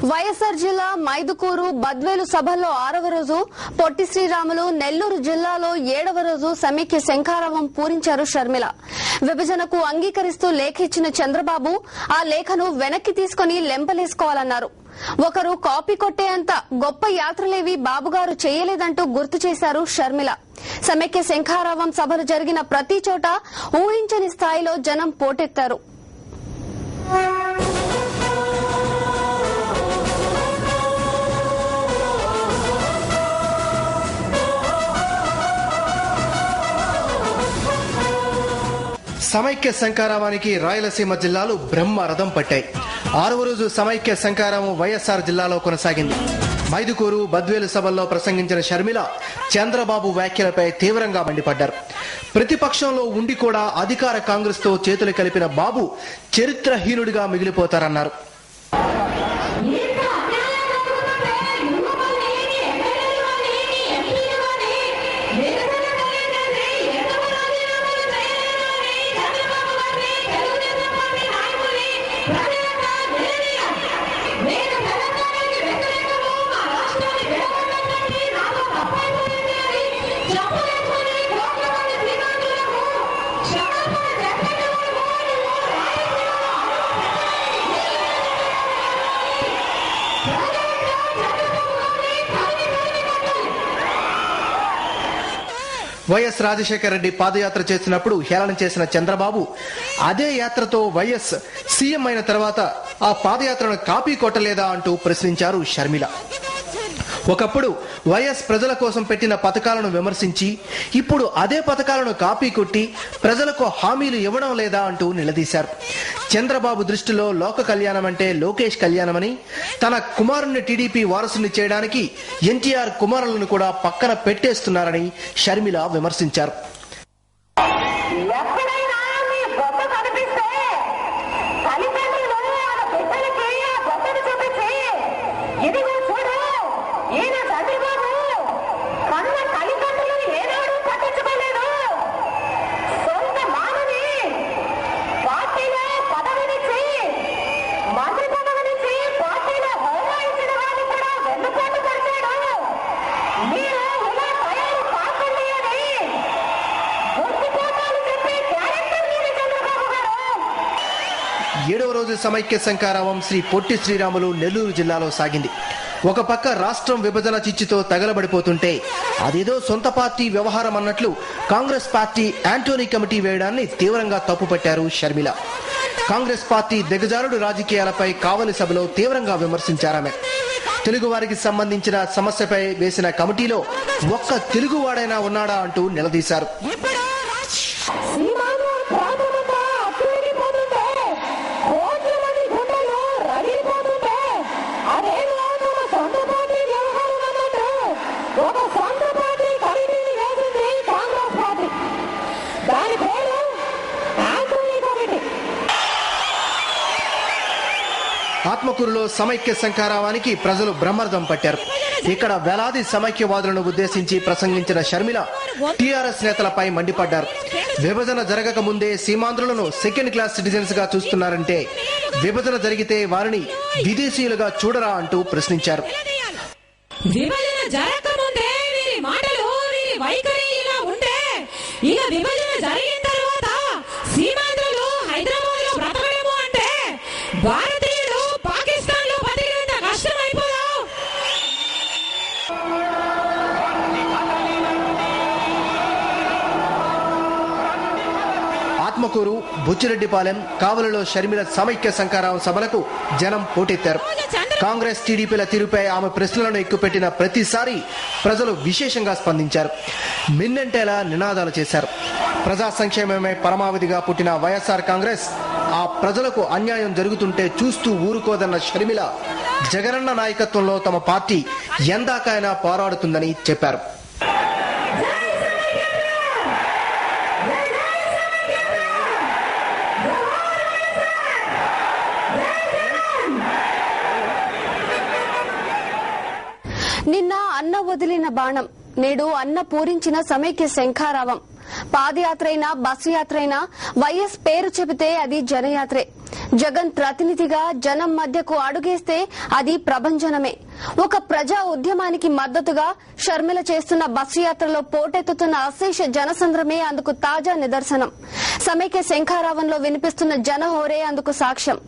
వైఎస్ఆర్ జిల్లా మైదుకూరు బద్వేలు సభల్లో 6వ రోజు, పొట్టి శ్రీరాములు నెల్లూరు జిల్లాలో 7వ రోజు సమైక్య శంఖారావం పూరించారు షర్మిల. విభజనకు అంగీకరిస్తూ లేఖ ఇచ్చిన చంద్రబాబు ఆ లేఖను వెనక్కి తీసుకుని లెంపలేసుకోవాలన్నారు. ఒకరు కాపీ కొట్టేంత గొప్ప యాత్రలేవి బాబుగారు చేయలేదంటూ గుర్తు చేశారు షర్మిల. సమైక్య శంఖారావం సభలు జరిగిన ప్రతి చోట ఊహించని స్థాయిలో జనం పోటెత్తారు. సమైక్య శంఖారావానికి రాయలసీమ జిల్లాలు బ్రహ్మరథం పట్టాయి. 6వ రోజు సమైక్య శంఖారావం వైఎస్ఆర్ జిల్లాలో కొనసాగింది. మైదుకూరు బద్వేలు సభల్లో ప్రసంగించిన షర్మిల చంద్రబాబు వ్యాఖ్యలపై తీవ్రంగా మండిపడ్డారు. ప్రతిపక్షంలో ఉండి కూడా అధికార కాంగ్రెస్ తో చేతులు కలిపిన బాబు చరిత్రహీనుడిగా మిగిలిపోతారన్నారు. వైఎస్ రాజశేఖర రెడ్డి పాదయాత్ర చేసినప్పుడు హేళన చేసిన చంద్రబాబు అదే యాత్రతో వైఎస్ సీఎం అయిన తర్వాత ఆ పాదయాత్రను కాపీ కొట్టలేదా అంటూ ప్రశ్నించారు షర్మిల. ఒకప్పుడు వైఎస్ ప్రజల కోసం పెట్టిన పథకాలను విమర్శించి ఇప్పుడు అదే పథకాలను కాపీ కొట్టి ప్రజలకు హామీలు ఇవ్వడం లేదా అంటూ నిలదీశారు. చంద్రబాబు దృష్టిలో లోక కళ్యాణం అంటే లోకేష్ కళ్యాణమని, తన కుమారుణ్ణి టీడీపీ వారసుని చేయడానికి ఎన్టీఆర్ కుమారులను కూడా పక్కన పెట్టేస్తున్నారని షర్మిల విమర్శించారు. ఏడవ రోజు సమైక్య శంఖారావం శ్రీ పొట్టి శ్రీరాములు నెల్లూరు జిల్లాలో సాగింది. ఒక పక్క రాష్ట్రం విభజన చిచ్చుతో తగలబడిపోతుంటే అదేదో సొంత పార్టీ వ్యవహారం అన్నట్లు కాంగ్రెస్ పార్టీ యాంటోనీ కమిటీ వేయడాన్ని తీవ్రంగా తప్పుపట్టారు షర్మిల. కాంగ్రెస్ పార్టీ దిగజారుడు రాజకీయాలపై కావలి సభలో తీవ్రంగా విమర్శించారామె. తెలుగువారికి సంబంధించిన సమస్యపై వేసిన కమిటీలో ఒక్క తెలుగువాడైనా ఉన్నాడా అంటూ నిలదీశారు. ఆత్మకూరులో సమైక్య శంఖారావానికి ప్రజలు బ్రహ్మరథం పట్టారు. ఇక్కడ వేలాది సమైక్యవాదులను ఉద్దేశించి ప్రసంగించిన షర్మిల టీఆర్ఎస్ నేతలపై మండిపడ్డారు. విభజన జరగక ముందే సీమాంధ్రులను సెకండ్ క్లాస్ సిటిజన్స్ గా చూస్తున్నారంటే విభజన జరిగితే వారిని విదేశీయులుగా చూడరా అంటూ ప్రశ్నించారు. ఆత్మకూరు, బుచ్చిరెడ్డిపాలెం, కావలిలో షర్మిల సమైక్య శంఖారావం సభలకు జనం పోటెత్తారు. కాంగ్రెస్ టీడీపీల తీరుపై ఆమె ప్రశ్నలను ఎక్కుపెట్టిన ప్రతిసారి ప్రజలు విశేషంగా స్పందించారు. మిన్నెంటేలా నినాదాలు చేశారు. ప్రజా సంక్షేమమే పరమావధిగా పుట్టిన వైఎస్ఆర్ కాంగ్రెస్ ఆ ప్రజలకు అన్యాయం జరుగుతుంటే చూస్తూ ఊరుకోదన్న షర్మిల జగనన్న నాయకత్వంలో తమ పార్టీ ఎందాకైనా పోరాడుతుందని చెప్పారు. నిన్న అన్న వదిలిన బాణం, నేడు అన్న పూరించిన సమైక్య శంఖారావం. పాదయాత్రైనా బస్సు యాత్రైనా వైఎస్ పేరు చెబితే అది జనయాత్రే. జగన్ ప్రతినిధిగా జనం మధ్యకు అడుగేస్తే అది ప్రభంజనమే. ఒక ప్రజా ఉద్యమానికి మద్దతుగా షర్మిల చేస్తున్న బస్సు యాత్రలో పోటెత్తుతున్న అశేష జనసంద్రమే అందుకు తాజా నిదర్శనం. సమైక్య శంఖారావంలో వినిపిస్తున్న జనహోరే అందుకు సాక్ష్యం.